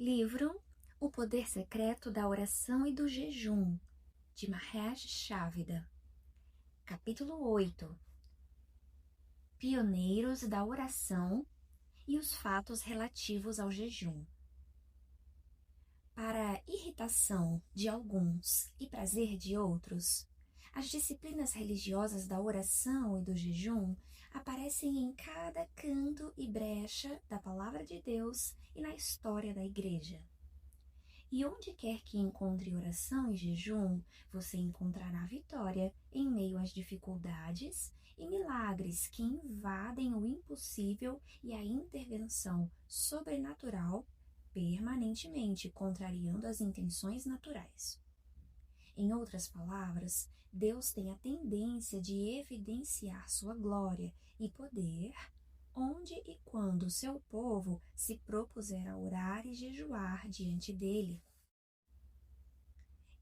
Livro O Poder Secreto da Oração e do Jejum, de Mahesh Chavda. Capítulo 8. Pioneiros da Oração e os fatos relativos ao jejum. Para a irritação de alguns e prazer de outros, as disciplinas religiosas da oração e do jejum aparecem em cada canto e brecha da Palavra de Deus e na história da Igreja. E onde quer que encontre oração e jejum, você encontrará vitória em meio às dificuldades e milagres que invadem o impossível e a intervenção sobrenatural permanentemente contrariando as intenções naturais. Em outras palavras, Deus tem a tendência de evidenciar sua glória e poder onde e quando seu povo se propuser a orar e jejuar diante dele.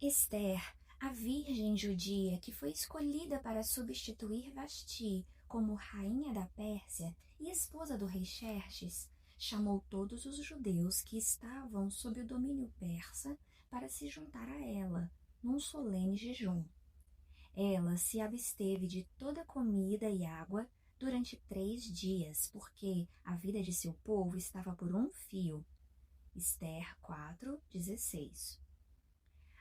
Esther, a virgem judia que foi escolhida para substituir Vasti como rainha da Pérsia e esposa do rei Xerxes, chamou todos os judeus que estavam sob o domínio persa para se juntar a ela, num solene jejum. Ela se absteve de toda comida e água durante 3 dias, porque a vida de seu povo estava por um fio. Esther 4:16.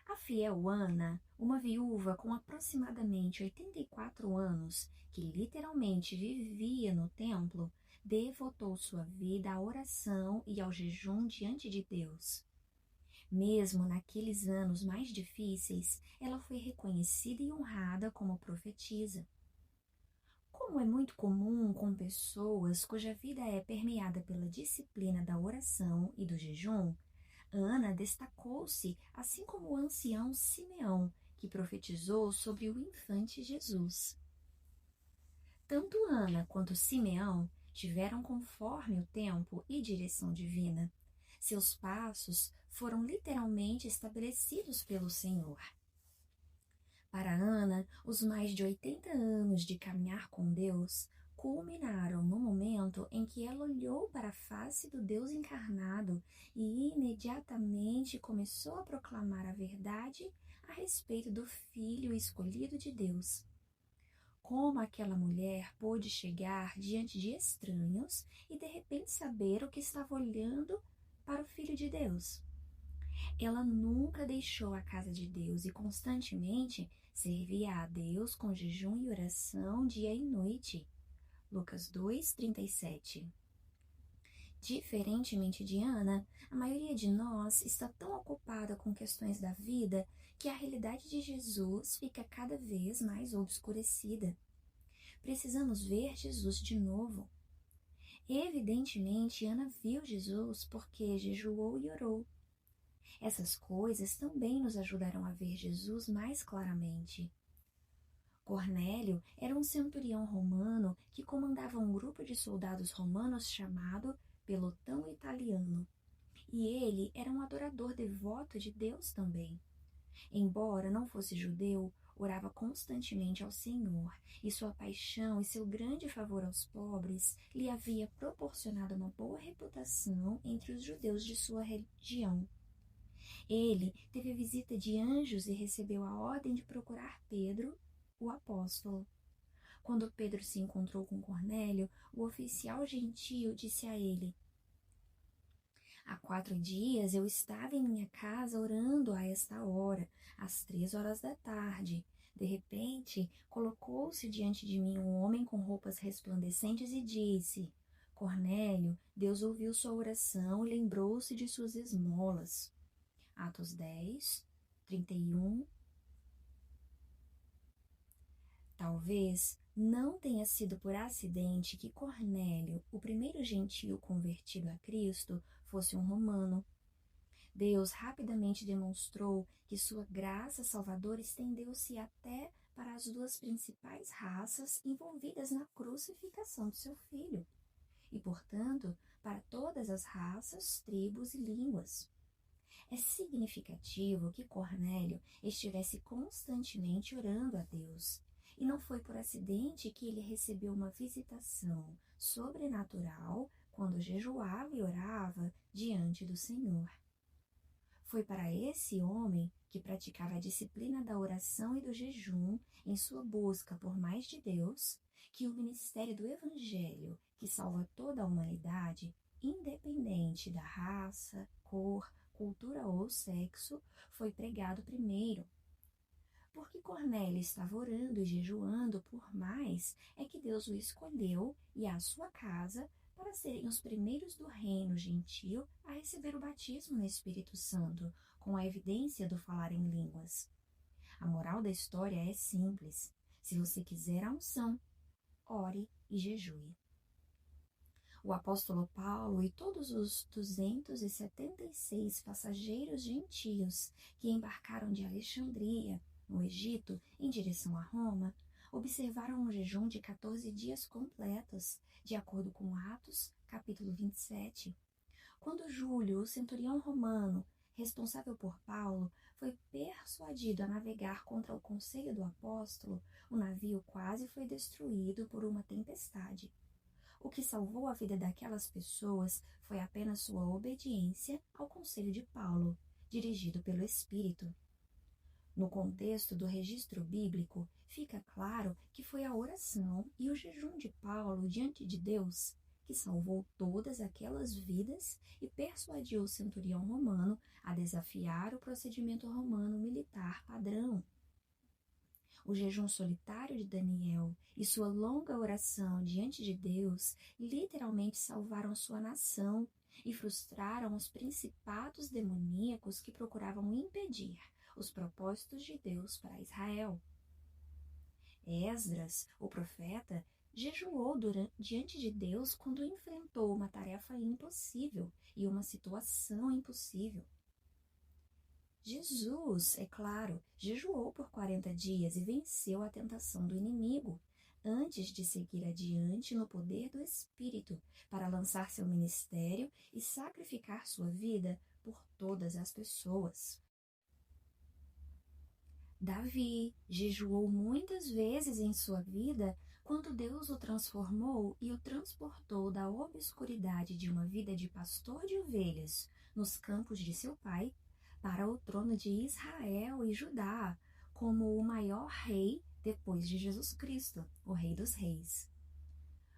A fiel Ana, uma viúva com aproximadamente 84 anos, que literalmente vivia no templo, devotou sua vida à oração e ao jejum diante de Deus. Mesmo naqueles anos mais difíceis, ela foi reconhecida e honrada como profetisa. Como é muito comum com pessoas cuja vida é permeada pela disciplina da oração e do jejum, Ana destacou-se, assim como o ancião Simeão, que profetizou sobre o infante Jesus. Tanto Ana quanto Simeão tiveram conforme o tempo e direção divina. Seus passos foram literalmente estabelecidos pelo Senhor. Para Ana, os mais de 80 anos de caminhar com Deus culminaram no momento em que ela olhou para a face do Deus encarnado e imediatamente começou a proclamar a verdade a respeito do Filho escolhido de Deus. Como aquela mulher pôde chegar diante de estranhos e de repente saber o que estava olhando para o Filho de Deus? Ela nunca deixou a casa de Deus e constantemente servia a Deus com jejum e oração dia e noite. Lucas 2:37. Diferentemente de Ana, a maioria de nós está tão ocupada com questões da vida que a realidade de Jesus fica cada vez mais obscurecida. Precisamos ver Jesus de novo. Evidentemente, Ana viu Jesus porque jejuou e orou. Essas coisas também nos ajudarão a ver Jesus mais claramente. Cornélio era um centurião romano que comandava um grupo de soldados romanos chamado Pelotão Italiano. E ele era um adorador devoto de Deus também. Embora não fosse judeu, orava constantemente ao Senhor, e sua paixão e seu grande favor aos pobres lhe havia proporcionado uma boa reputação entre os judeus de sua região. Ele teve visita de anjos e recebeu a ordem de procurar Pedro, o apóstolo. Quando Pedro se encontrou com Cornélio, o oficial gentio disse a ele: "Há 4 dias eu estava em minha casa orando a esta hora, às 3 horas da tarde. De repente, colocou-se diante de mim um homem com roupas resplandecentes e disse: Cornélio, Deus ouviu sua oração e lembrou-se de suas esmolas." Atos 10:31. Talvez não tenha sido por acidente que Cornélio, o primeiro gentio convertido a Cristo, fosse um romano. Deus rapidamente demonstrou que sua graça salvadora estendeu-se até para as 2 principais raças envolvidas na crucificação de seu filho, e, portanto, para todas as raças, tribos e línguas. É significativo que Cornélio estivesse constantemente orando a Deus, e não foi por acidente que ele recebeu uma visitação sobrenatural quando jejuava e orava diante do Senhor. Foi para esse homem, que praticava a disciplina da oração e do jejum em sua busca por mais de Deus, que o ministério do Evangelho, que salva toda a humanidade, independente da raça, cor, cultura ou sexo, foi pregado primeiro. Porque Cornélio estava orando e jejuando por mais, é que Deus o escolheu e a sua casa para serem os primeiros do reino gentil a receber o batismo no Espírito Santo, com a evidência do falar em línguas. A moral da história é simples. Se você quiser a unção, ore e jejue. O apóstolo Paulo e todos os 276 passageiros gentios que embarcaram de Alexandria, no Egito, em direção a Roma, observaram um jejum de 14 dias completos, de acordo com Atos, capítulo 27. Quando Júlio, o centurião romano, responsável por Paulo, foi persuadido a navegar contra o conselho do apóstolo, o navio quase foi destruído por uma tempestade. O que salvou a vida daquelas pessoas foi apenas sua obediência ao conselho de Paulo, dirigido pelo Espírito. No contexto do registro bíblico, fica claro que foi a oração e o jejum de Paulo diante de Deus que salvou todas aquelas vidas e persuadiu o centurião romano a desafiar o procedimento romano militar padrão. O jejum solitário de Daniel e sua longa oração diante de Deus literalmente salvaram sua nação e frustraram os principados demoníacos que procuravam impedir os propósitos de Deus para Israel. Esdras, o profeta, jejuou diante de Deus quando enfrentou uma tarefa impossível e uma situação impossível. Jesus, é claro, jejuou por 40 dias e venceu a tentação do inimigo, antes de seguir adiante no poder do Espírito para lançar seu ministério e sacrificar sua vida por todas as pessoas. Davi jejuou muitas vezes em sua vida quando Deus o transformou e o transportou da obscuridade de uma vida de pastor de ovelhas nos campos de seu pai para o trono de Israel e Judá, como o maior rei depois de Jesus Cristo, o Rei dos Reis.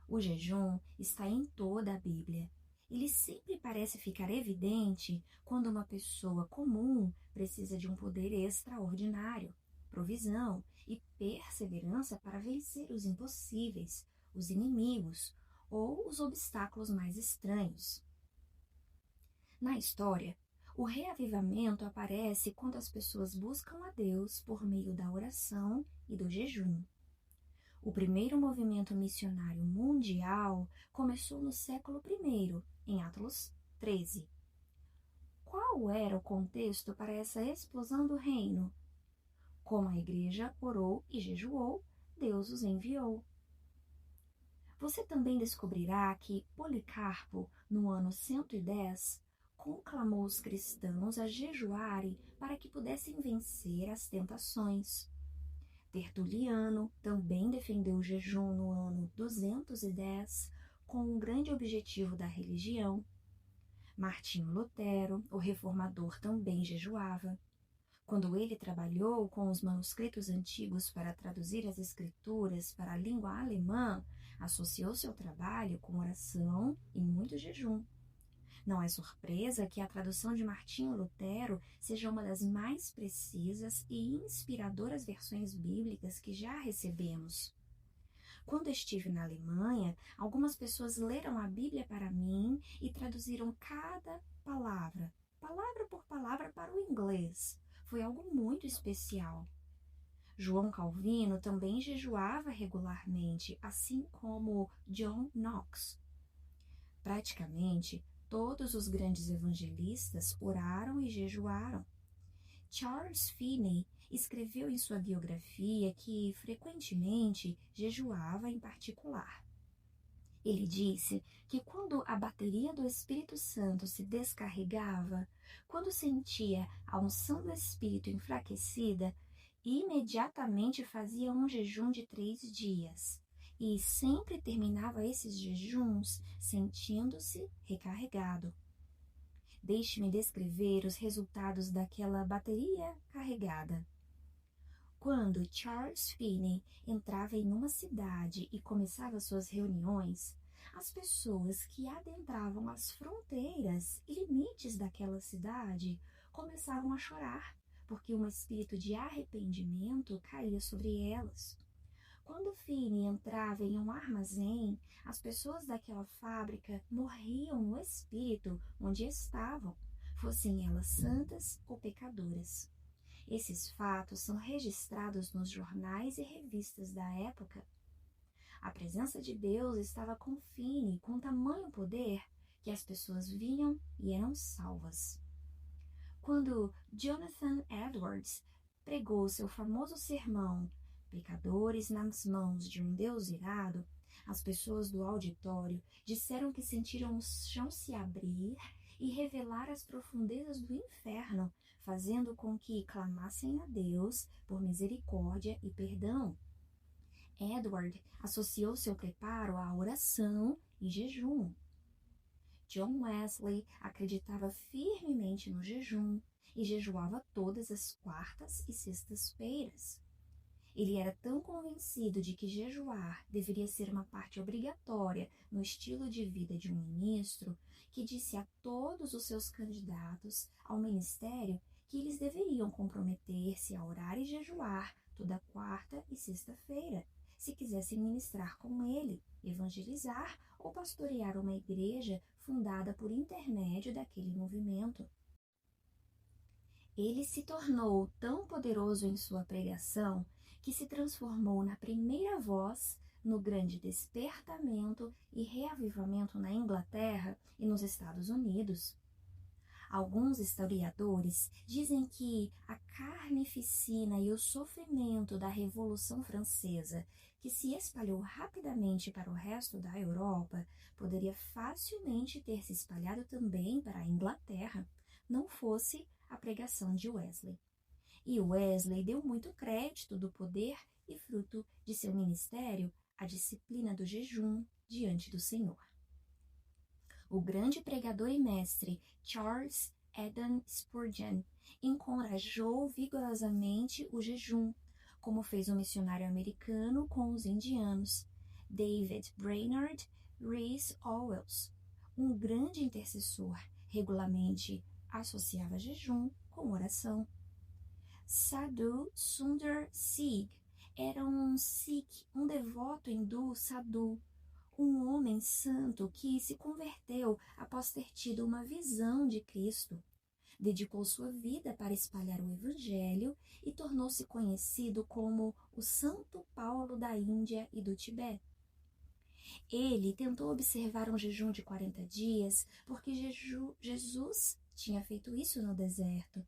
O jejum está em toda a Bíblia. Ele sempre parece ficar evidente quando uma pessoa comum precisa de um poder extraordinário, provisão e perseverança para vencer os impossíveis, os inimigos ou os obstáculos mais estranhos. Na história, o reavivamento aparece quando as pessoas buscam a Deus por meio da oração e do jejum. O primeiro movimento missionário mundial começou no século I, em Atos 13. Qual era o contexto para essa explosão do reino? Como a igreja orou e jejuou, Deus os enviou. Você também descobrirá que Policarpo, no ano 110, conclamou os cristãos a jejuarem para que pudessem vencer as tentações. Tertuliano também defendeu o jejum no ano 210, com um grande objetivo da religião. Martinho Lutero, o reformador, também jejuava. Quando ele trabalhou com os manuscritos antigos para traduzir as escrituras para a língua alemã, associou seu trabalho com oração e muito jejum. Não é surpresa que a tradução de Martinho Lutero seja uma das mais precisas e inspiradoras versões bíblicas que já recebemos. Quando estive na Alemanha, algumas pessoas leram a Bíblia para mim e traduziram cada palavra, palavra por palavra, para o inglês. Foi algo muito especial. João Calvino também jejuava regularmente, assim como John Knox. Praticamente, todos os grandes evangelistas oraram e jejuaram. Charles Finney escreveu em sua biografia que, frequentemente, jejuava em particular. Ele disse que quando a bateria do Espírito Santo se descarregava, quando sentia a unção do Espírito enfraquecida, imediatamente fazia um jejum de 3 dias. E sempre terminava esses jejuns sentindo-se recarregado. Deixe-me descrever os resultados daquela bateria carregada. Quando Charles Finney entrava em uma cidade e começava suas reuniões, as pessoas que adentravam as fronteiras e limites daquela cidade começavam a chorar, porque um espírito de arrependimento caía sobre elas. Quando Finney entrava em um armazém, as pessoas daquela fábrica morriam no espírito onde estavam, fossem elas santas ou pecadoras. Esses fatos são registrados nos jornais e revistas da época. A presença de Deus estava com Finney com tamanho poder que as pessoas vinham e eram salvas. Quando Jonathan Edwards pregou seu famoso sermão Pecadores nas mãos de um Deus irado, as pessoas do auditório disseram que sentiram o chão se abrir e revelar as profundezas do inferno, fazendo com que clamassem a Deus por misericórdia e perdão. Edward associou seu preparo à oração e jejum. John Wesley acreditava firmemente no jejum e jejuava todas as quartas e sextas-feiras. Ele era tão convencido de que jejuar deveria ser uma parte obrigatória no estilo de vida de um ministro, que disse a todos os seus candidatos ao ministério que eles deveriam comprometer-se a orar e jejuar toda quarta e sexta-feira, se quisessem ministrar com ele, evangelizar ou pastorear uma igreja fundada por intermédio daquele movimento. Ele se tornou tão poderoso em sua pregação que se transformou na primeira voz no grande despertamento e reavivamento na Inglaterra e nos Estados Unidos. Alguns historiadores dizem que a carnificina e o sofrimento da Revolução Francesa, que se espalhou rapidamente para o resto da Europa, poderia facilmente ter se espalhado também para a Inglaterra, não fosse a pregação de Wesley. E Wesley deu muito crédito do poder e fruto de seu ministério à disciplina do jejum diante do Senhor. O grande pregador e mestre Charles Haddon Spurgeon encorajou vigorosamente o jejum, como fez o missionário americano com os indianos, David Brainerd Rees Howells. Um grande intercessor regularmente associava jejum com oração. Sadhu Sundar Singh era um Sikh, um devoto hindu sadhu, um homem santo que se converteu após ter tido uma visão de Cristo. Dedicou sua vida para espalhar o Evangelho e tornou-se conhecido como o Santo Paulo da Índia e do Tibete. Ele tentou observar um jejum de 40 dias porque Jesus tinha feito isso no deserto.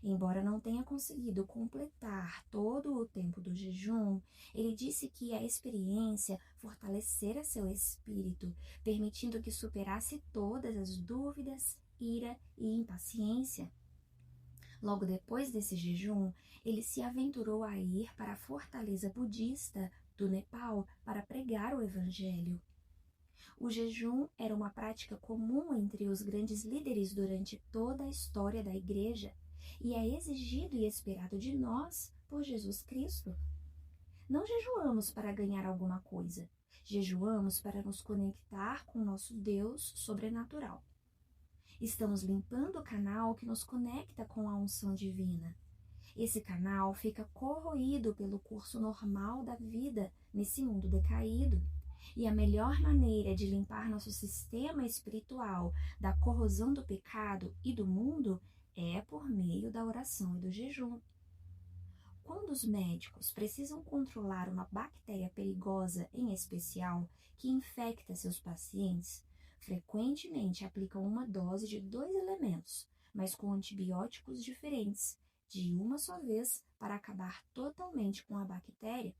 Embora não tenha conseguido completar todo o tempo do jejum, ele disse que a experiência fortalecera seu espírito, permitindo que superasse todas as dúvidas, ira e impaciência. Logo depois desse jejum, ele se aventurou a ir para a fortaleza budista do Nepal para pregar o Evangelho. O jejum era uma prática comum entre os grandes líderes durante toda a história da Igreja, e é exigido e esperado de nós por Jesus Cristo. Não jejuamos para ganhar alguma coisa, jejuamos para nos conectar com nosso Deus sobrenatural. Estamos limpando o canal que nos conecta com a unção divina. Esse canal fica corroído pelo curso normal da vida nesse mundo decaído. E a melhor maneira de limpar nosso sistema espiritual da corrosão do pecado e do mundo é por meio da oração e do jejum. Quando os médicos precisam controlar uma bactéria perigosa em especial que infecta seus pacientes, frequentemente aplicam uma dose de 2 elementos, mas com antibióticos diferentes, de uma só vez para acabar totalmente com a bactéria.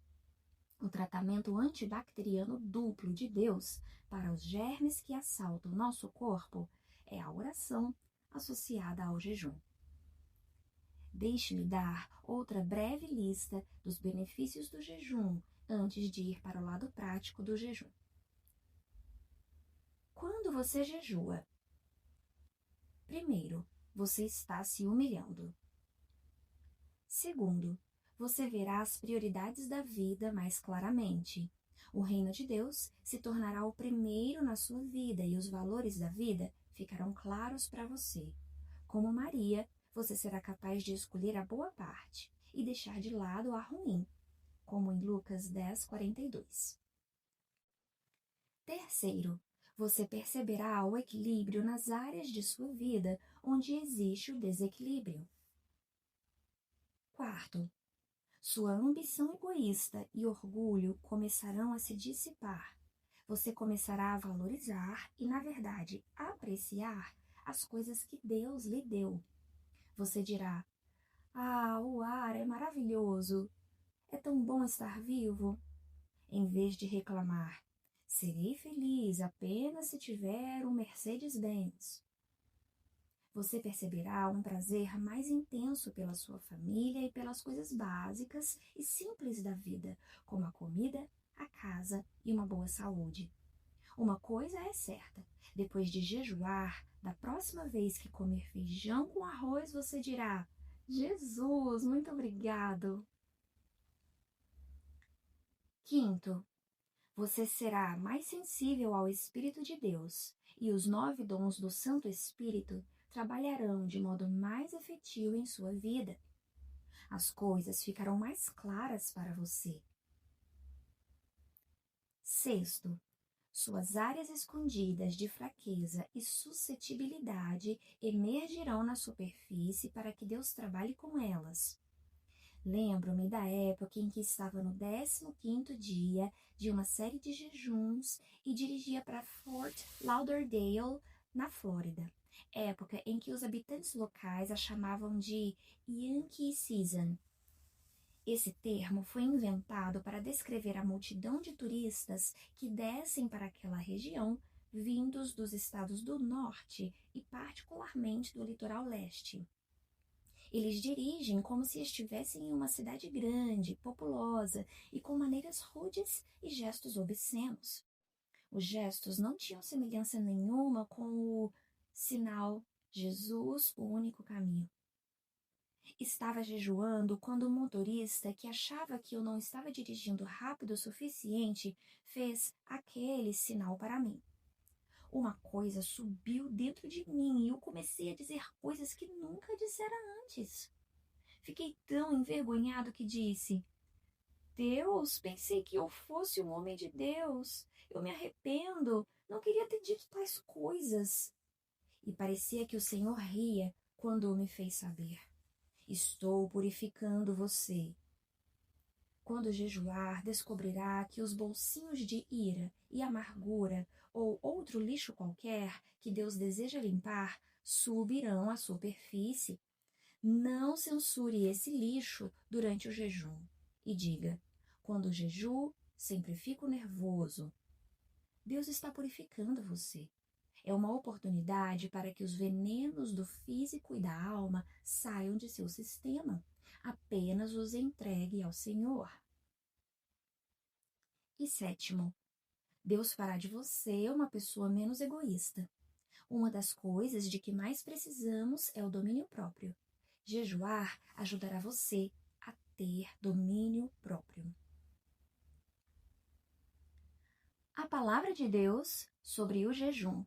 O tratamento antibacteriano duplo de Deus para os germes que assaltam nosso corpo é a oração associada ao jejum. Deixe-me dar outra breve lista dos benefícios do jejum antes de ir para o lado prático do jejum. Quando você jejua? Primeiro, você está se humilhando. Segundo, você verá as prioridades da vida mais claramente. O reino de Deus se tornará o primeiro na sua vida e os valores da vida ficarão claros para você. Como Maria, você será capaz de escolher a boa parte e deixar de lado a ruim, como em Lucas 10:42. Terceiro, você perceberá o equilíbrio nas áreas de sua vida onde existe o desequilíbrio. Quarto, sua ambição egoísta e orgulho começarão a se dissipar. Você começará a valorizar e, na verdade, apreciar as coisas que Deus lhe deu. Você dirá: "Ah, o ar é maravilhoso! É tão bom estar vivo!" Em vez de reclamar: "Serei feliz apenas se tiver um Mercedes-Benz." Você perceberá um prazer mais intenso pela sua família e pelas coisas básicas e simples da vida, como a comida, a casa e uma boa saúde. Uma coisa é certa: depois de jejuar, da próxima vez que comer feijão com arroz, você dirá: "Jesus, muito obrigado." Quinto, você será mais sensível ao Espírito de Deus e os 9 dons do Santo Espírito trabalharão de modo mais efetivo em sua vida. As coisas ficarão mais claras para você. Sexto, suas áreas escondidas de fraqueza e suscetibilidade emergirão na superfície para que Deus trabalhe com elas. Lembro-me da época em que estava no 15º dia de uma série de jejuns e dirigia para Fort Lauderdale, na Flórida. Época em que os habitantes locais a chamavam de Yankee Season. Esse termo foi inventado para descrever a multidão de turistas que descem para aquela região, vindos dos estados do norte e particularmente do litoral leste. Eles dirigem como se estivessem em uma cidade grande, populosa e com maneiras rudes e gestos obscenos. Os gestos não tinham semelhança nenhuma com o sinal Jesus, o único caminho. Estava jejuando quando o motorista, que achava que eu não estava dirigindo rápido o suficiente, fez aquele sinal para mim. Uma coisa subiu dentro de mim e eu comecei a dizer coisas que nunca dissera antes. Fiquei tão envergonhado que disse: "Deus, pensei que eu fosse um homem de Deus. Eu me arrependo. Não queria ter dito tais coisas." E parecia que o Senhor ria quando me fez saber: "Estou purificando você." Quando jejuar, descobrirá que os bolsinhos de ira e amargura ou outro lixo qualquer que Deus deseja limpar subirão à superfície. Não censure esse lixo durante o jejum e diga: "Quando jejuo, sempre fico nervoso." Deus está purificando você. É uma oportunidade para que os venenos do físico e da alma saiam de seu sistema. Apenas os entregue ao Senhor. E sétimo, Deus fará de você uma pessoa menos egoísta. Uma das coisas de que mais precisamos é o domínio próprio. Jejuar ajudará você a ter domínio próprio. A palavra de Deus sobre o jejum.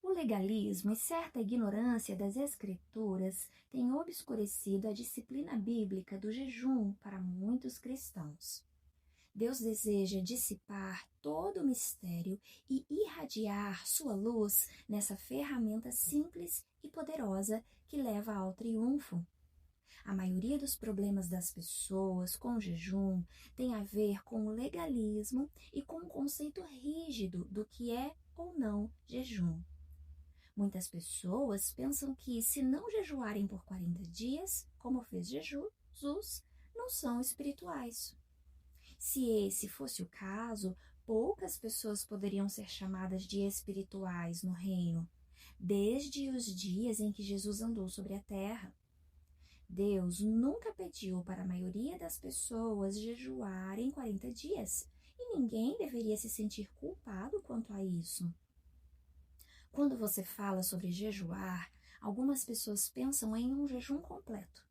O legalismo e certa ignorância das Escrituras têm obscurecido a disciplina bíblica do jejum para muitos cristãos. Deus deseja dissipar todo o mistério e irradiar sua luz nessa ferramenta simples e poderosa que leva ao triunfo. A maioria dos problemas das pessoas com o jejum tem a ver com o legalismo e com o conceito rígido do que é ou não jejum. Muitas pessoas pensam que, se não jejuarem por 40 dias, como fez Jesus, não são espirituais. Se esse fosse o caso, poucas pessoas poderiam ser chamadas de espirituais no reino, desde os dias em que Jesus andou sobre a terra. Deus nunca pediu para a maioria das pessoas jejuarem 40 dias, e ninguém deveria se sentir culpado quanto a isso. Quando você fala sobre jejuar, algumas pessoas pensam em um jejum completo.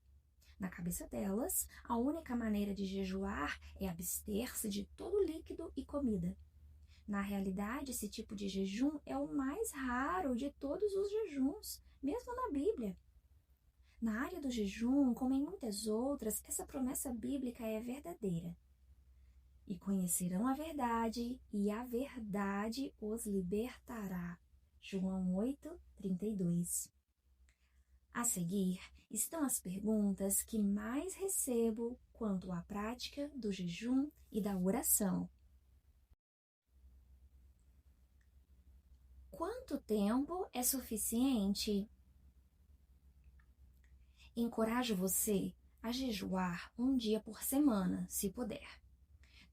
Na cabeça delas, a única maneira de jejuar é abster-se de todo líquido e comida. Na realidade, esse tipo de jejum é o mais raro de todos os jejuns, mesmo na Bíblia. Na área do jejum, como em muitas outras, essa promessa bíblica é verdadeira. E conhecerão a verdade, e a verdade os libertará. João 8:32. A seguir estão as perguntas que mais recebo quanto à prática do jejum e da oração. Quanto tempo é suficiente? Encorajo você a jejuar um dia por semana, se puder.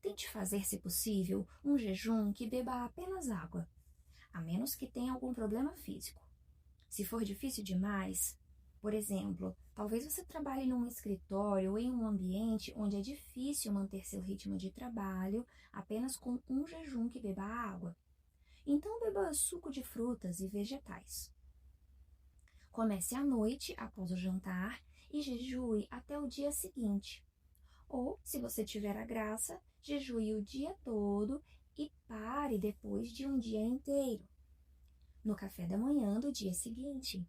Tente fazer, se possível, um jejum que beba apenas água, a menos que tenha algum problema físico. Se for difícil demais, por exemplo, talvez você trabalhe num escritório ou em um ambiente onde é difícil manter seu ritmo de trabalho apenas com um jejum que beba água. Então beba suco de frutas e vegetais. Comece à noite, após o jantar, e jejue até o dia seguinte. Ou, se você tiver a graça, jejue o dia todo e pare depois de um dia inteiro, no café da manhã do dia seguinte.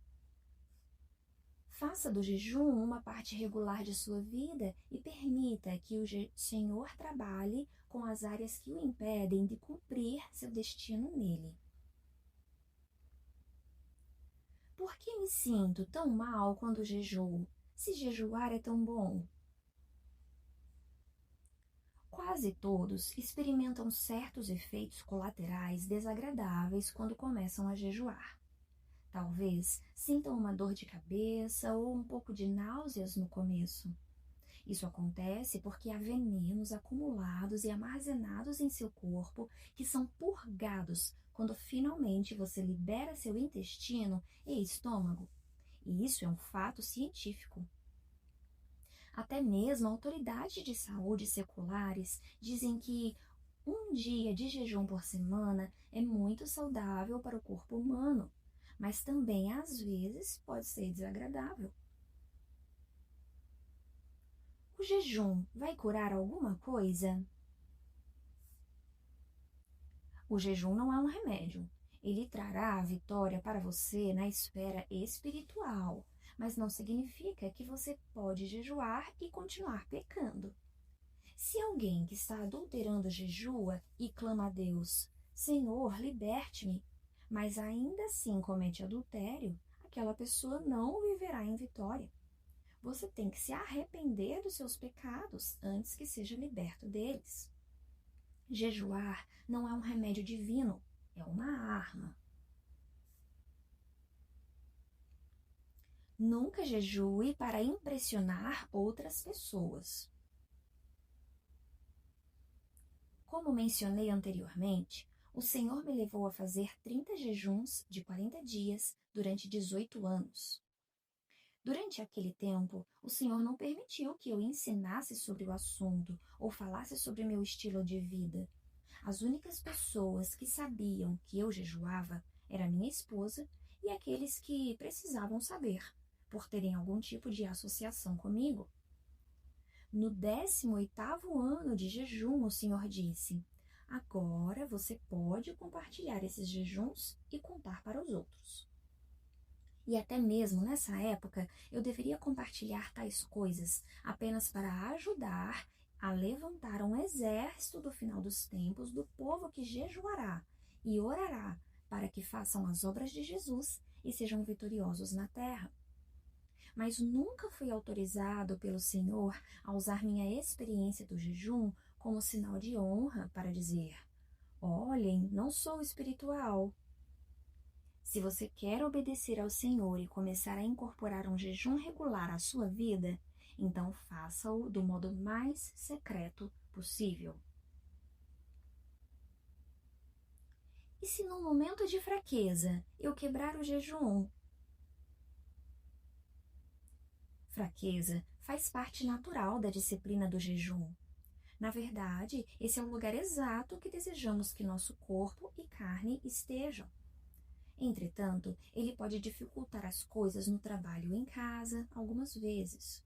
Faça do jejum uma parte regular de sua vida e permita que o Senhor trabalhe com as áreas que o impedem de cumprir seu destino nele. Por que me sinto tão mal quando jejuo, se jejuar é tão bom? Quase todos experimentam certos efeitos colaterais desagradáveis quando começam a jejuar. Talvez sintam uma dor de cabeça ou um pouco de náuseas no começo. Isso acontece porque há venenos acumulados e armazenados em seu corpo que são purgados quando finalmente você libera seu intestino e estômago. E isso é um fato científico. Até mesmo autoridades de saúde seculares dizem que um dia de jejum por semana é muito saudável para o corpo humano, mas também às vezes pode ser desagradável. O jejum vai curar alguma coisa? O jejum não é um remédio. Ele trará a vitória para você na esfera espiritual, mas não significa que você pode jejuar e continuar pecando. Se alguém que está adulterando jejua e clama a Deus, Senhor, liberte-me, mas ainda assim comete adultério, aquela pessoa não viverá em vitória. Você tem que se arrepender dos seus pecados antes que seja liberto deles. Jejuar não é um remédio divino, é uma arma. Nunca jejue para impressionar outras pessoas. Como mencionei anteriormente, o Senhor me levou a fazer 30 jejuns de 40 dias durante 18 anos. Durante aquele tempo, o Senhor não permitiu que eu ensinasse sobre o assunto ou falasse sobre meu estilo de vida. As únicas pessoas que sabiam que eu jejuava era minha esposa e aqueles que precisavam saber, por terem algum tipo de associação comigo. No 18º ano de jejum, o Senhor disse: agora você pode compartilhar esses jejuns e contar para os outros. E até mesmo nessa época, eu deveria compartilhar tais coisas apenas para ajudar a levantar um exército do final dos tempos do povo que jejuará e orará para que façam as obras de Jesus e sejam vitoriosos na terra. Mas nunca fui autorizado pelo Senhor a usar minha experiência do jejum como sinal de honra para dizer: olhem, não sou espiritual. Se você quer obedecer ao Senhor e começar a incorporar um jejum regular à sua vida, então faça-o do modo mais secreto possível. E se num momento de fraqueza eu quebrar o jejum? Fraqueza faz parte natural da disciplina do jejum. Na verdade, esse é o lugar exato que desejamos que nosso corpo e carne estejam. Entretanto, ele pode dificultar as coisas no trabalho ou em casa algumas vezes.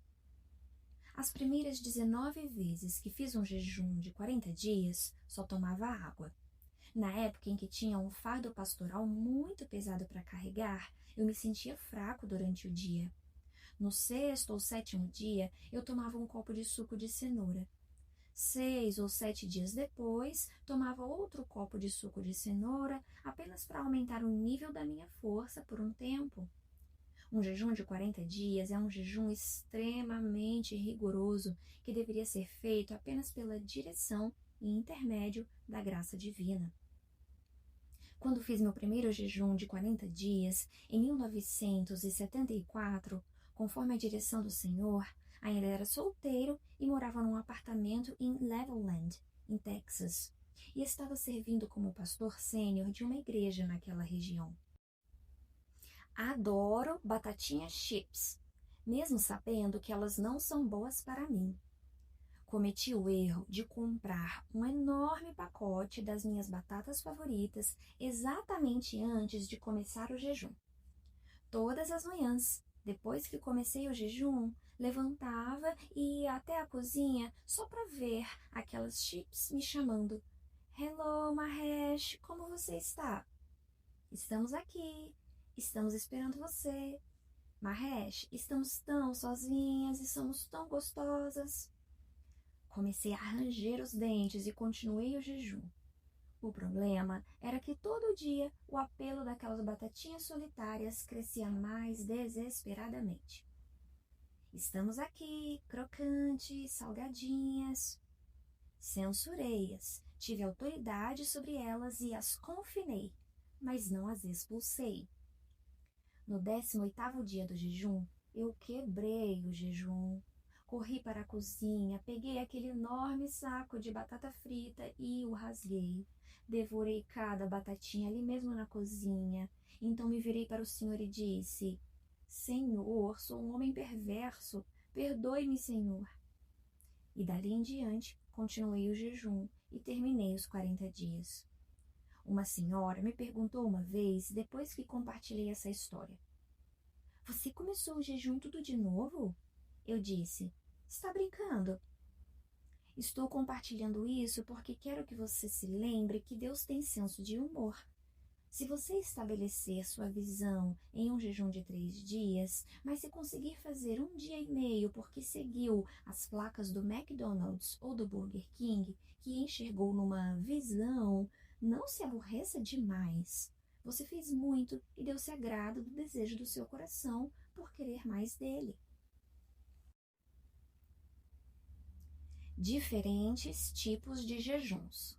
As primeiras 19 vezes que fiz um jejum de 40 dias, só tomava água. Na época em que tinha um fardo pastoral muito pesado para carregar, eu me sentia fraco durante o dia. No sexto ou sétimo dia, eu tomava um copo de suco de cenoura. 6 ou 7 dias depois, tomava outro copo de suco de cenoura, apenas para aumentar o nível da minha força por um tempo. Um jejum de 40 dias é um jejum extremamente rigoroso que deveria ser feito apenas pela direção e intermédio da graça divina. Quando fiz meu primeiro jejum de 40 dias, em 1974, conforme a direção do Senhor, ainda era solteiro e morava num apartamento em Levelland, em Texas, e estava servindo como pastor sênior de uma igreja naquela região. Adoro batatinhas chips, mesmo sabendo que elas não são boas para mim. Cometi o erro de comprar um enorme pacote das minhas batatas favoritas exatamente antes de começar o jejum. Todas as manhãs, depois que comecei o jejum, levantava e ia até a cozinha só para ver aquelas chips me chamando. Hello, Mahesh, como você está? Estamos aqui, estamos esperando você. Mahesh, estamos tão sozinhas e somos tão gostosas. Comecei a ranger os dentes e continuei o jejum. O problema era que todo dia o apelo daquelas batatinhas solitárias crescia mais desesperadamente. Estamos aqui, crocantes, salgadinhas. Censurei-as, tive autoridade sobre elas e as confinei, mas não as expulsei. No 18º dia do jejum, eu quebrei o jejum. Corri para a cozinha, peguei aquele enorme saco de batata frita e o rasguei. Devorei cada batatinha ali mesmo na cozinha. Então me virei para o Senhor e disse: Senhor, sou um homem perverso, perdoe-me, Senhor. E dali em diante, continuei o jejum e terminei os 40 dias. Uma senhora me perguntou uma vez, depois que compartilhei essa história: Você começou o jejum tudo de novo? Eu disse: Está brincando? Estou compartilhando isso porque quero que você se lembre que Deus tem senso de humor. Se você estabelecer sua visão em um jejum de 3 dias, mas se conseguir fazer 1 dia e meio porque seguiu as placas do McDonald's ou do Burger King, que enxergou numa visão, não se aborreça demais. Você fez muito e deu-se agrado do desejo do seu coração por querer mais dele. Diferentes tipos de jejuns.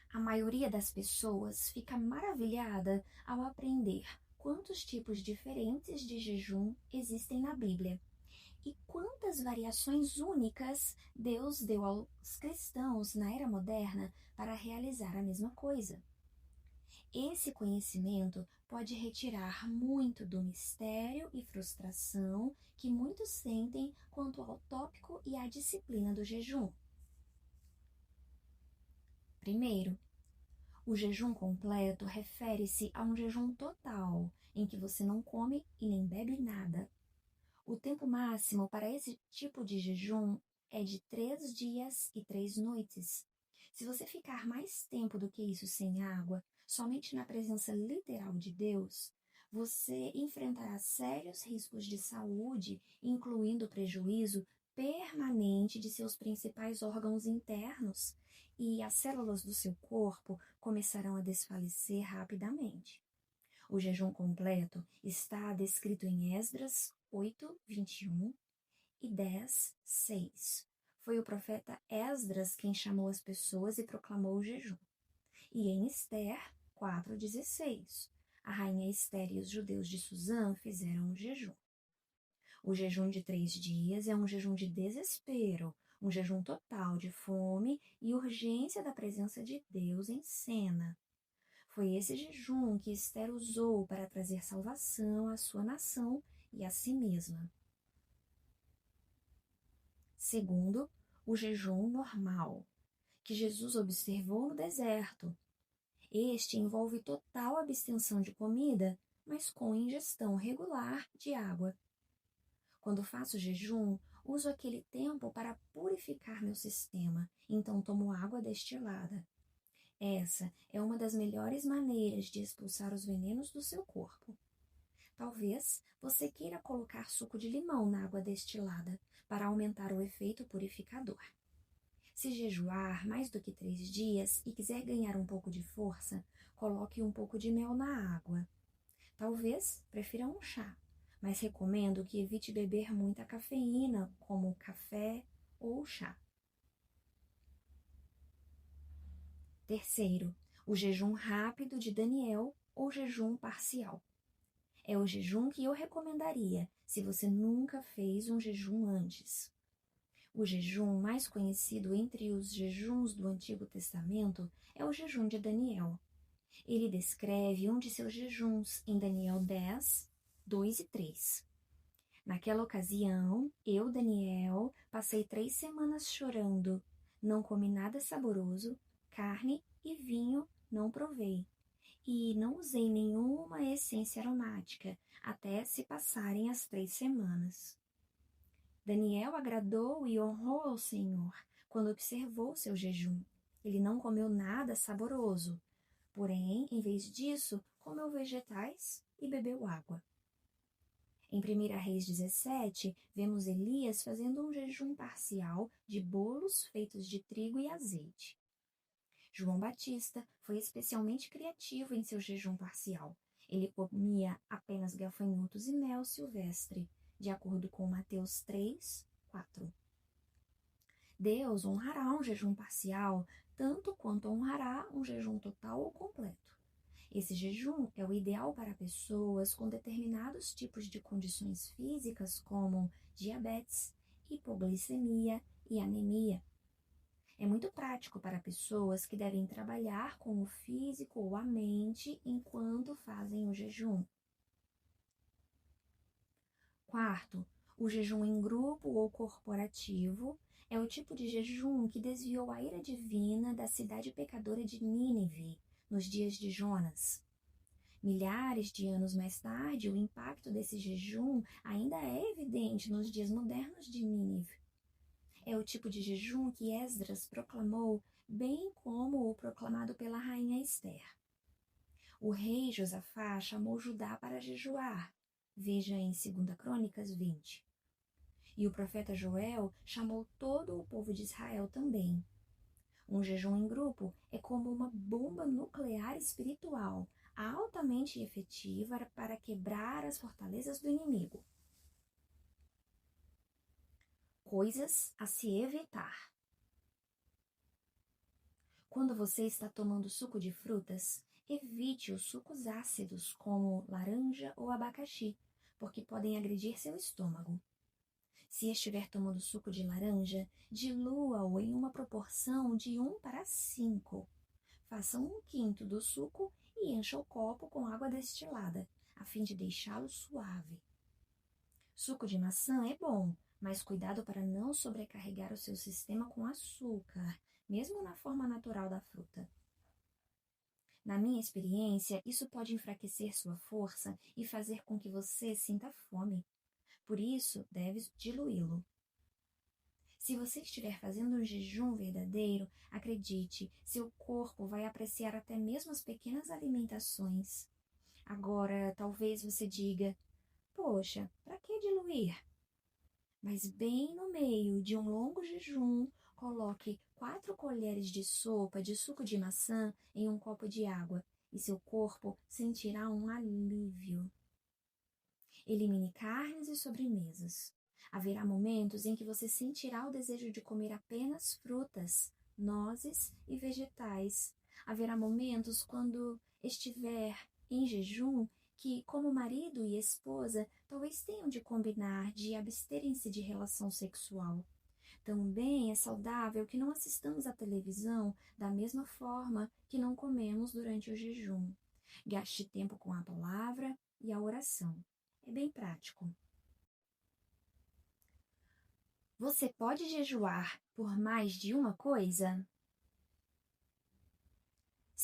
A maioria das pessoas fica maravilhada ao aprender quantos tipos diferentes de jejum existem na Bíblia e quantas variações únicas Deus deu aos cristãos na era moderna para realizar a mesma coisa. Esse conhecimento pode retirar muito do mistério e frustração que muitos sentem quanto ao tópico e à disciplina do jejum. Primeiro, o jejum completo refere-se a um jejum total, em que você não come e nem bebe nada. O tempo máximo para esse tipo de jejum é de 3 dias e 3 noites. Se você ficar mais tempo do que isso sem água, somente na presença literal de Deus, você enfrentará sérios riscos de saúde, incluindo o prejuízo permanente de seus principais órgãos internos, e as células do seu corpo começarão a desfalecer rapidamente. O jejum completo está descrito em Esdras 8, 21 e 10, 6. Foi o profeta Esdras quem chamou as pessoas e proclamou o jejum. E em Esther 4, 16, a rainha Esther e os judeus de Suzã fizeram o jejum. O jejum de 3 dias é um jejum de desespero, um jejum total de fome e urgência da presença de Deus em cena. Foi esse jejum que Esther usou para trazer salvação à sua nação e a si mesma. Segundo, o jejum normal, que Jesus observou no deserto. Este envolve total abstenção de comida, mas com ingestão regular de água. Quando faço jejum, uso aquele tempo para purificar meu sistema, então tomo água destilada. Essa é uma das melhores maneiras de expulsar os venenos do seu corpo. Talvez você queira colocar suco de limão na água destilada para aumentar o efeito purificador. Se jejuar mais do que 3 dias e quiser ganhar um pouco de força, coloque um pouco de mel na água. Talvez prefira um chá, mas recomendo que evite beber muita cafeína, como café ou chá. Terceiro, o jejum rápido de Daniel ou jejum parcial. É o jejum que eu recomendaria se você nunca fez um jejum antes. O jejum mais conhecido entre os jejuns do Antigo Testamento é o jejum de Daniel. Ele descreve um de seus jejuns em Daniel 10, 2 e 3. Naquela ocasião, eu, Daniel, passei 3 semanas chorando. Não comi nada saboroso, carne e vinho não provei. E não usei nenhuma essência aromática até se passarem as 3 semanas. Daniel agradou e honrou ao Senhor quando observou seu jejum. Ele não comeu nada saboroso, porém, em vez disso, comeu vegetais e bebeu água. Em 1 Reis 17, vemos Elias fazendo um jejum parcial de bolos feitos de trigo e azeite. João Batista foi especialmente criativo em seu jejum parcial. Ele comia apenas gafanhotos e mel silvestre, de acordo com Mateus 3, 4. Deus honrará um jejum parcial tanto quanto honrará um jejum total ou completo. Esse jejum é o ideal para pessoas com determinados tipos de condições físicas como diabetes, hipoglicemia e anemia. É muito prático para pessoas que devem trabalhar com o físico ou a mente enquanto fazem o jejum. Quarto, o jejum em grupo ou corporativo é o tipo de jejum que desviou a ira divina da cidade pecadora de Nínive nos dias de Jonas. Milhares de anos mais tarde, o impacto desse jejum ainda é evidente nos dias modernos de Nínive. É o tipo de jejum que Esdras proclamou, bem como o proclamado pela rainha Esther. O rei Josafá chamou Judá para jejuar, veja em 2 Crônicas 20. E o profeta Joel chamou todo o povo de Israel também. Um jejum em grupo é como uma bomba nuclear espiritual, altamente efetiva para quebrar as fortalezas do inimigo. Coisas a se evitar. Quando você está tomando suco de frutas, evite os sucos ácidos como laranja ou abacaxi, porque podem agredir seu estômago. Se estiver tomando suco de laranja, dilua-o em uma proporção de 1:5. Faça 1/5 do suco e encha o copo com água destilada, a fim de deixá-lo suave. Suco de maçã é bom, mas cuidado para não sobrecarregar o seu sistema com açúcar, mesmo na forma natural da fruta. Na minha experiência, isso pode enfraquecer sua força e fazer com que você sinta fome. Por isso, deve diluí-lo. Se você estiver fazendo um jejum verdadeiro, acredite, seu corpo vai apreciar até mesmo as pequenas alimentações. Agora, talvez você diga, poxa, para que diluir? Mas bem no meio de um longo jejum, coloque 4 colheres de sopa de suco de maçã em um copo de água e seu corpo sentirá um alívio. Elimine carnes e sobremesas. Haverá momentos em que você sentirá o desejo de comer apenas frutas, nozes e vegetais. Haverá momentos quando estiver em jejum que, como marido e esposa, talvez tenham de combinar de absterem-se de relação sexual. Também é saudável que não assistamos à televisão da mesma forma que não comemos durante o jejum. Gaste tempo com a palavra e a oração. É bem prático. Você pode jejuar por mais de uma coisa?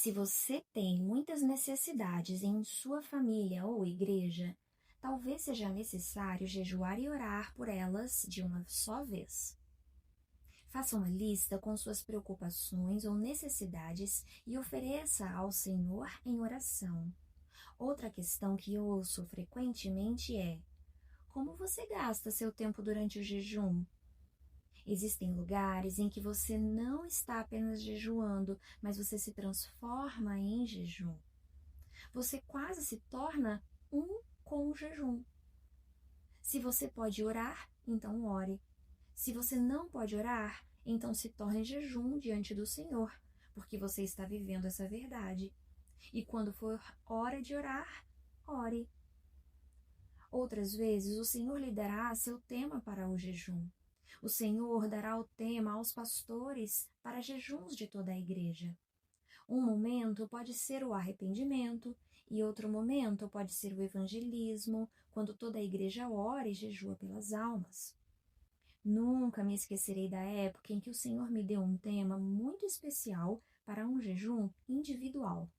Se você tem muitas necessidades em sua família ou igreja, talvez seja necessário jejuar e orar por elas de uma só vez. Faça uma lista com suas preocupações ou necessidades e ofereça ao Senhor em oração. Outra questão que ouço frequentemente é: como você gasta seu tempo durante o jejum? Existem lugares em que você não está apenas jejuando, mas você se transforma em jejum. Você quase se torna um com o jejum. Se você pode orar, então ore. Se você não pode orar, então se torne jejum diante do Senhor, porque você está vivendo essa verdade. E quando for hora de orar, ore. Outras vezes o Senhor lhe dará seu tema para o jejum. O Senhor dará o tema aos pastores para jejuns de toda a igreja. Um momento pode ser o arrependimento e outro momento pode ser o evangelismo, quando toda a igreja ora e jejua pelas almas. Nunca me esquecerei da época em que o Senhor me deu um tema muito especial para um jejum individual.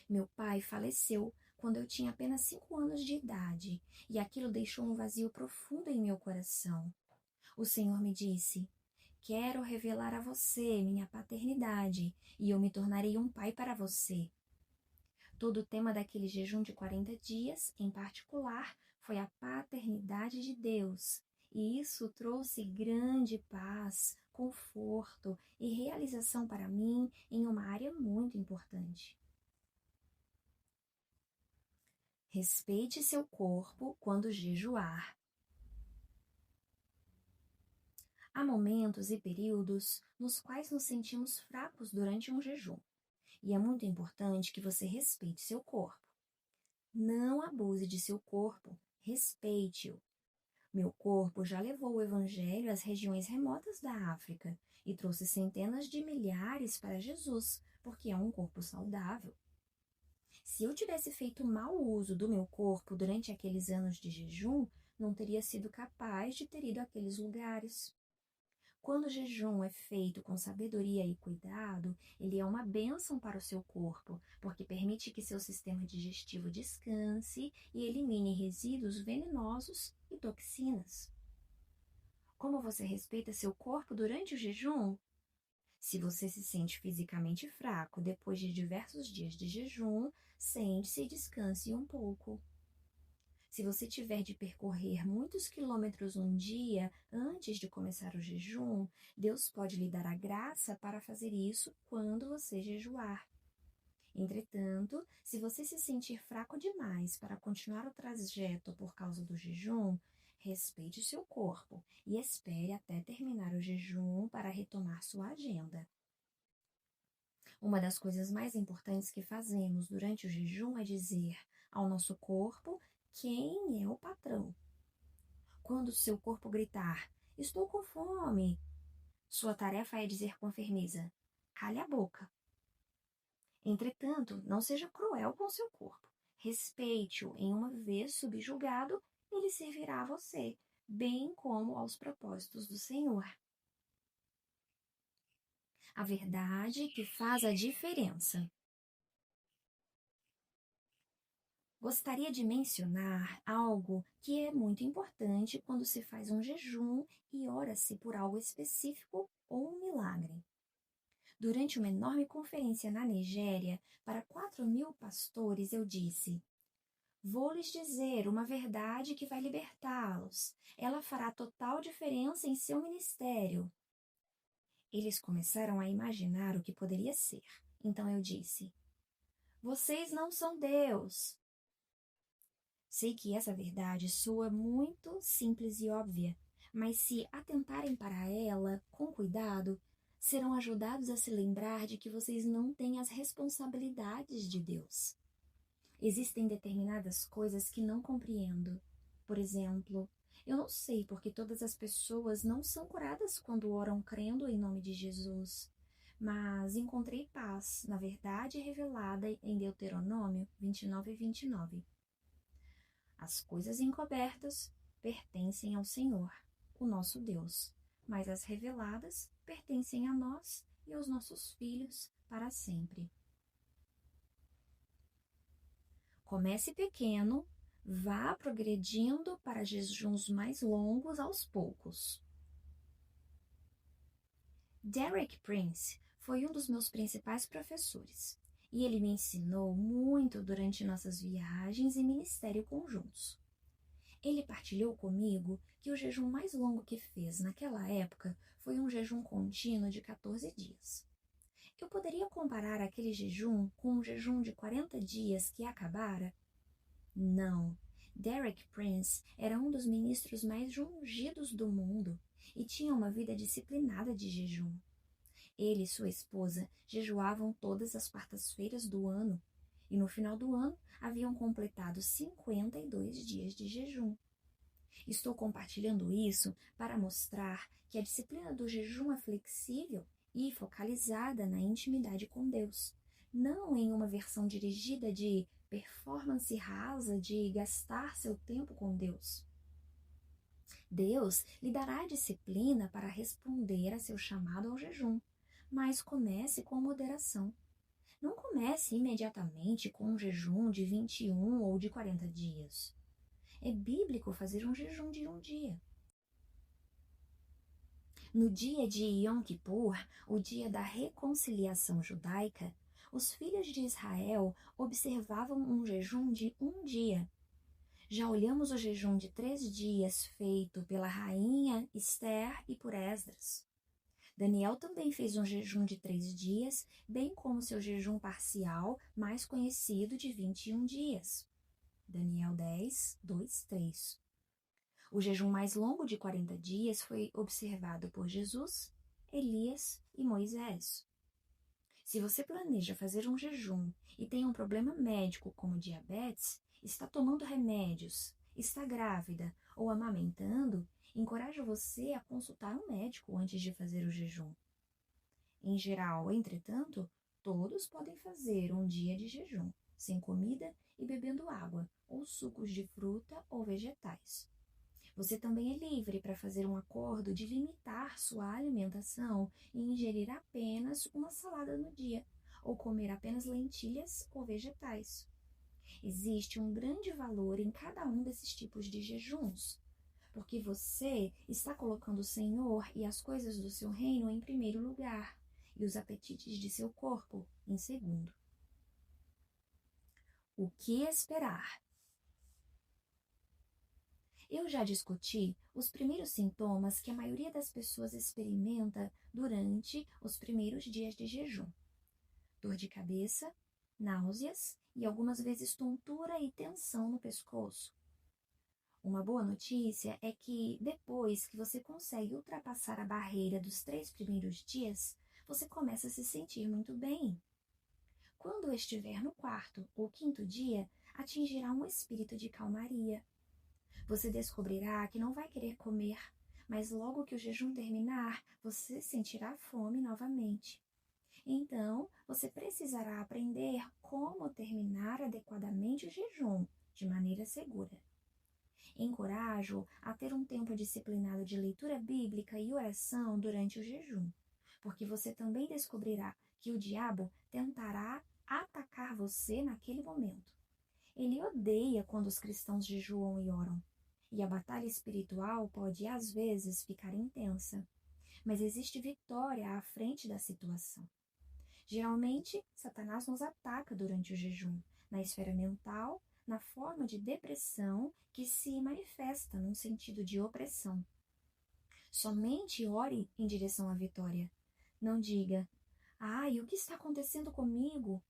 Meu pai faleceu quando eu tinha apenas 5 anos de idade e aquilo deixou um vazio profundo em meu coração. O Senhor me disse: quero revelar a você minha paternidade e eu me tornarei um pai para você. Todo o tema daquele jejum de 40 dias, em particular, foi a paternidade de Deus. E isso trouxe grande paz, conforto e realização para mim em uma área muito importante. Respeite seu corpo quando jejuar. Há momentos e períodos nos quais nos sentimos fracos durante um jejum. E é muito importante que você respeite seu corpo. Não abuse de seu corpo, respeite-o. Meu corpo já levou o Evangelho às regiões remotas da África e trouxe centenas de milhares para Jesus, porque é um corpo saudável. Se eu tivesse feito mau uso do meu corpo durante aqueles anos de jejum, não teria sido capaz de ter ido àqueles lugares. Quando o jejum é feito com sabedoria e cuidado, ele é uma bênção para o seu corpo, porque permite que seu sistema digestivo descanse e elimine resíduos venenosos e toxinas. Como você respeita seu corpo durante o jejum? Se você se sente fisicamente fraco depois de diversos dias de jejum, sente-se e descanse um pouco. Se você tiver de percorrer muitos quilômetros um dia antes de começar o jejum, Deus pode lhe dar a graça para fazer isso quando você jejuar. Entretanto, se você se sentir fraco demais para continuar o trajeto por causa do jejum, respeite seu corpo e espere até terminar o jejum para retomar sua agenda. Uma das coisas mais importantes que fazemos durante o jejum é dizer ao nosso corpo quem é o patrão. Quando seu corpo gritar: estou com fome, sua tarefa é dizer com firmeza: cale a boca. Entretanto, não seja cruel com seu corpo. Respeite-o. Em uma vez subjugado, ele servirá a você, bem como aos propósitos do Senhor. A verdade que faz a diferença. Gostaria de mencionar algo que é muito importante quando se faz um jejum e ora-se por algo específico ou um milagre. Durante uma enorme conferência na Nigéria, para 4.000 pastores, eu disse: vou lhes dizer uma verdade que vai libertá-los. Ela fará total diferença em seu ministério. Eles começaram a imaginar o que poderia ser. Então eu disse: vocês não são Deus. Sei que essa verdade soa muito simples e óbvia, mas se atentarem para ela com cuidado, serão ajudados a se lembrar de que vocês não têm as responsabilidades de Deus. Existem determinadas coisas que não compreendo. Por exemplo, eu não sei porque todas as pessoas não são curadas quando oram crendo em nome de Jesus. Mas encontrei paz na verdade revelada em Deuteronômio 29 e 29. As coisas encobertas pertencem ao Senhor, o nosso Deus, mas as reveladas pertencem a nós e aos nossos filhos para sempre. Comece pequeno, vá progredindo para jejuns mais longos aos poucos. Derek Prince foi um dos meus principais professores e ele me ensinou muito durante nossas viagens e ministério conjuntos. Ele partilhou comigo que o jejum mais longo que fez naquela época foi um jejum contínuo de 14 dias. Eu poderia comparar aquele jejum com um jejum de 40 dias que acabara? Não. Derek Prince era um dos ministros mais ungidos do mundo e tinha uma vida disciplinada de jejum. Ele e sua esposa jejuavam todas as quartas-feiras do ano e no final do ano haviam completado 52 dias de jejum. Estou compartilhando isso para mostrar que a disciplina do jejum é flexível e focalizada na intimidade com Deus, não em uma versão dirigida de performance rasa de gastar seu tempo com Deus. Deus lhe dará a disciplina para responder a seu chamado ao jejum, mas comece com moderação. Não comece imediatamente com um jejum de 21 ou de 40 dias. É bíblico fazer um jejum de um dia. No dia de Yom Kippur, o dia da reconciliação judaica, os filhos de Israel observavam um jejum de um dia. Já olhamos o jejum de 3 dias feito pela rainha Esther e por Esdras. Daniel também fez um jejum de 3 dias, bem como seu jejum parcial, mais conhecido de 21 dias. Daniel 10, 2, 3. O jejum mais longo de 40 dias foi observado por Jesus, Elias e Moisés. Se você planeja fazer um jejum e tem um problema médico como diabetes, está tomando remédios, está grávida ou amamentando, encorajo você a consultar um médico antes de fazer o jejum. Em geral, entretanto, todos podem fazer um dia de jejum, sem comida e bebendo água, ou sucos de fruta ou vegetais. Você também é livre para fazer um acordo de limitar sua alimentação e ingerir apenas uma salada no dia, ou comer apenas lentilhas ou vegetais. Existe um grande valor em cada um desses tipos de jejuns, porque você está colocando o Senhor e as coisas do seu reino em primeiro lugar e os apetites de seu corpo em segundo. O que esperar? Eu já discuti os primeiros sintomas que a maioria das pessoas experimenta durante os primeiros dias de jejum: dor de cabeça, náuseas e algumas vezes tontura e tensão no pescoço. Uma boa notícia é que depois que você consegue ultrapassar a barreira dos 3 primeiros dias, você começa a se sentir muito bem. Quando estiver no 4º ou 5º dia, atingirá um espírito de calmaria. Você descobrirá que não vai querer comer, mas logo que o jejum terminar, você sentirá fome novamente. Então, você precisará aprender como terminar adequadamente o jejum, de maneira segura. Encorajo a ter um tempo disciplinado de leitura bíblica e oração durante o jejum, porque você também descobrirá que o diabo tentará atacar você naquele momento. Ele odeia quando os cristãos jejuam e oram, e a batalha espiritual pode às vezes ficar intensa, mas existe vitória à frente da situação. Geralmente, Satanás nos ataca durante o jejum, na esfera mental, na forma de depressão que se manifesta num sentido de opressão. Somente ore em direção à vitória. Não diga: "Ai, o que está acontecendo comigo?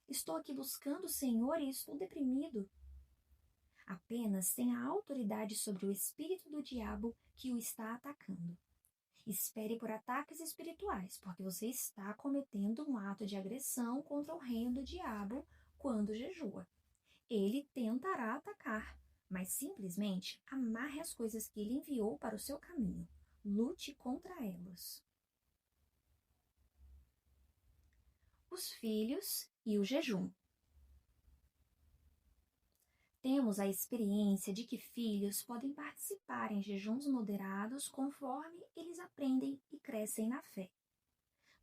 Estou aqui buscando o Senhor e estou deprimido." Apenas tenha autoridade sobre o espírito do diabo que o está atacando. Espere por ataques espirituais, porque você está cometendo um ato de agressão contra o reino do diabo quando jejua. Ele tentará atacar, mas simplesmente amarre as coisas que ele enviou para o seu caminho. Lute contra elas. Os filhos e o jejum. Temos a experiência de que filhos podem participar em jejuns moderados conforme eles aprendem e crescem na fé.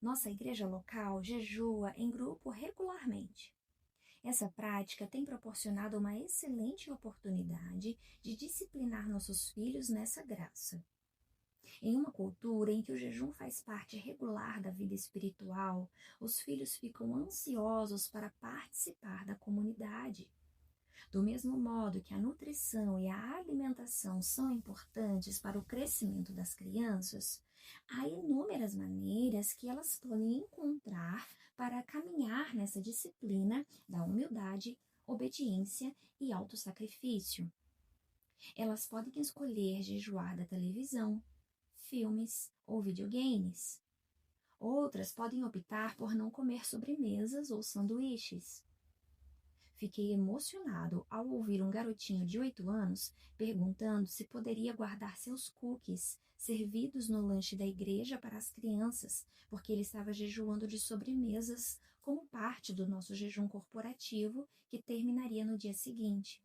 Nossa igreja local jejua em grupo regularmente. Essa prática tem proporcionado uma excelente oportunidade de disciplinar nossos filhos nessa graça. Em uma cultura em que o jejum faz parte regular da vida espiritual, os filhos ficam ansiosos para participar da comunidade. Do mesmo modo que a nutrição e a alimentação são importantes para o crescimento das crianças, há inúmeras maneiras que elas podem encontrar para caminhar nessa disciplina da humildade, obediência e autossacrifício. Elas podem escolher jejuar da televisão, filmes ou videogames. Outras podem optar por não comer sobremesas ou sanduíches. Fiquei emocionado ao ouvir um garotinho de 8 anos perguntando se poderia guardar seus cookies servidos no lanche da igreja para as crianças, porque ele estava jejuando de sobremesas como parte do nosso jejum corporativo que terminaria no dia seguinte.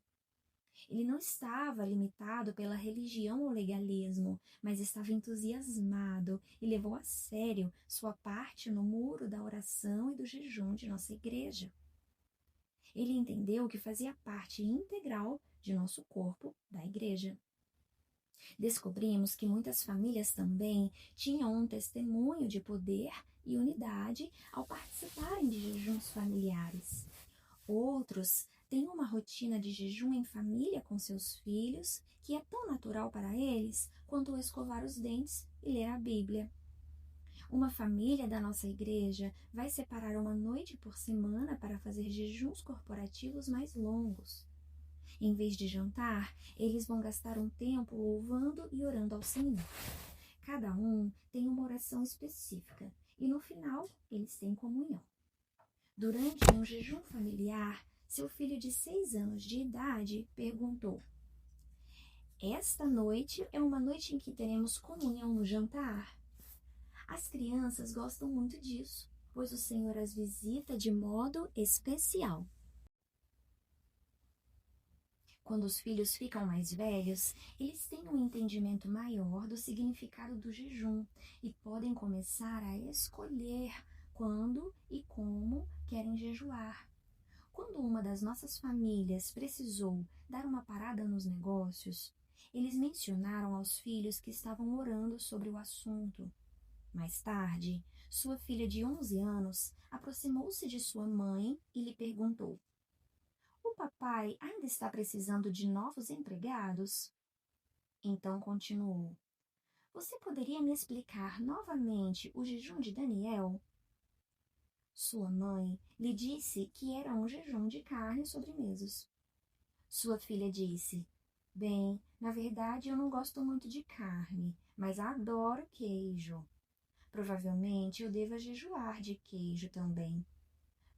Ele não estava limitado pela religião ou legalismo, mas estava entusiasmado e levou a sério sua parte no muro da oração e do jejum de nossa igreja. Ele entendeu que fazia parte integral de nosso corpo, da igreja. Descobrimos que muitas famílias também tinham um testemunho de poder e unidade ao participarem de jejuns familiares. Outros têm uma rotina de jejum em família com seus filhos, que é tão natural para eles quanto escovar os dentes e ler a Bíblia. Uma família da nossa igreja vai separar uma noite por semana para fazer jejuns corporativos mais longos. Em vez de jantar, eles vão gastar um tempo louvando e orando ao Senhor. Cada um tem uma oração específica e no final eles têm comunhão. Durante um jejum familiar, seu filho de 6 anos de idade perguntou: "Esta noite é uma noite em que teremos comunhão no jantar?" As crianças gostam muito disso, pois o Senhor as visita de modo especial. Quando os filhos ficam mais velhos, eles têm um entendimento maior do significado do jejum e podem começar a escolher quando e como querem jejuar. Quando uma das nossas famílias precisou dar uma parada nos negócios, eles mencionaram aos filhos que estavam orando sobre o assunto. Mais tarde, sua filha de 11 anos aproximou-se de sua mãe e lhe perguntou: "O papai ainda está precisando de novos empregados?" Então continuou: "Você poderia me explicar novamente o jejum de Daniel?" Sua mãe lhe disse que era um jejum de carne e sobremesas. Sua filha disse: "Bem, na verdade eu não gosto muito de carne, mas adoro queijo. Provavelmente eu deva jejuar de queijo também.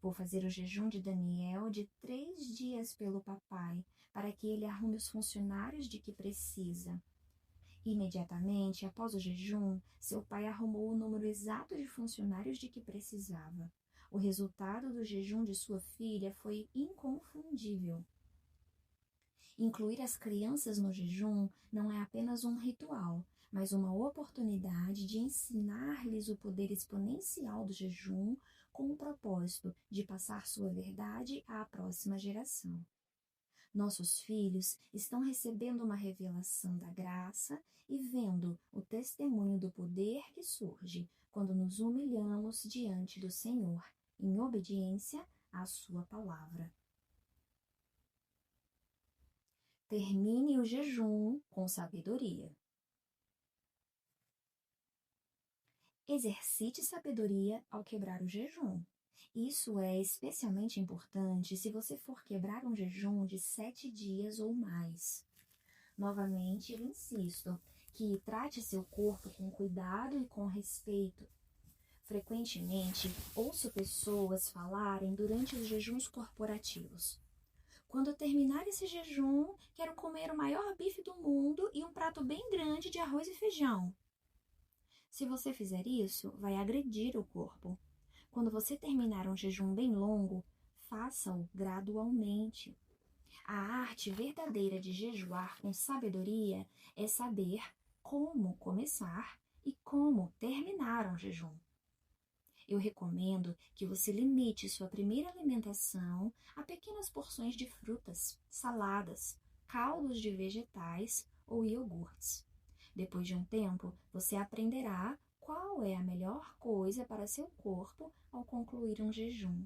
Vou fazer o jejum de Daniel de 3 dias pelo papai, para que ele arrume os funcionários de que precisa." Imediatamente após o jejum, seu pai arrumou o número exato de funcionários de que precisava. O resultado do jejum de sua filha foi inconfundível. Incluir as crianças no jejum não é apenas um ritual, mas uma oportunidade de ensinar-lhes o poder exponencial do jejum com o propósito de passar sua verdade à próxima geração. Nossos filhos estão recebendo uma revelação da graça e vendo o testemunho do poder que surge quando nos humilhamos diante do Senhor, em obediência à sua palavra. Termine o jejum com sabedoria. Exercite sabedoria ao quebrar o jejum. Isso é especialmente importante se você for quebrar um jejum de 7 dias ou mais. Novamente, eu insisto que trate seu corpo com cuidado e com respeito. Frequentemente, ouço pessoas falarem durante os jejuns corporativos: "Quando eu terminar esse jejum, quero comer o maior bife do mundo e um prato bem grande de arroz e feijão." Se você fizer isso, vai agredir o corpo. Quando você terminar um jejum bem longo, faça-o gradualmente. A arte verdadeira de jejuar com sabedoria é saber como começar e como terminar um jejum. Eu recomendo que você limite sua primeira alimentação a pequenas porções de frutas, saladas, caldos de vegetais ou iogurtes. Depois de um tempo, você aprenderá qual é a melhor coisa para seu corpo ao concluir um jejum.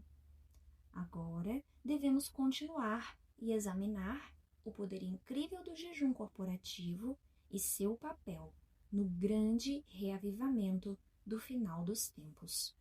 Agora, devemos continuar e examinar o poder incrível do jejum corporativo e seu papel no grande reavivamento do final dos tempos.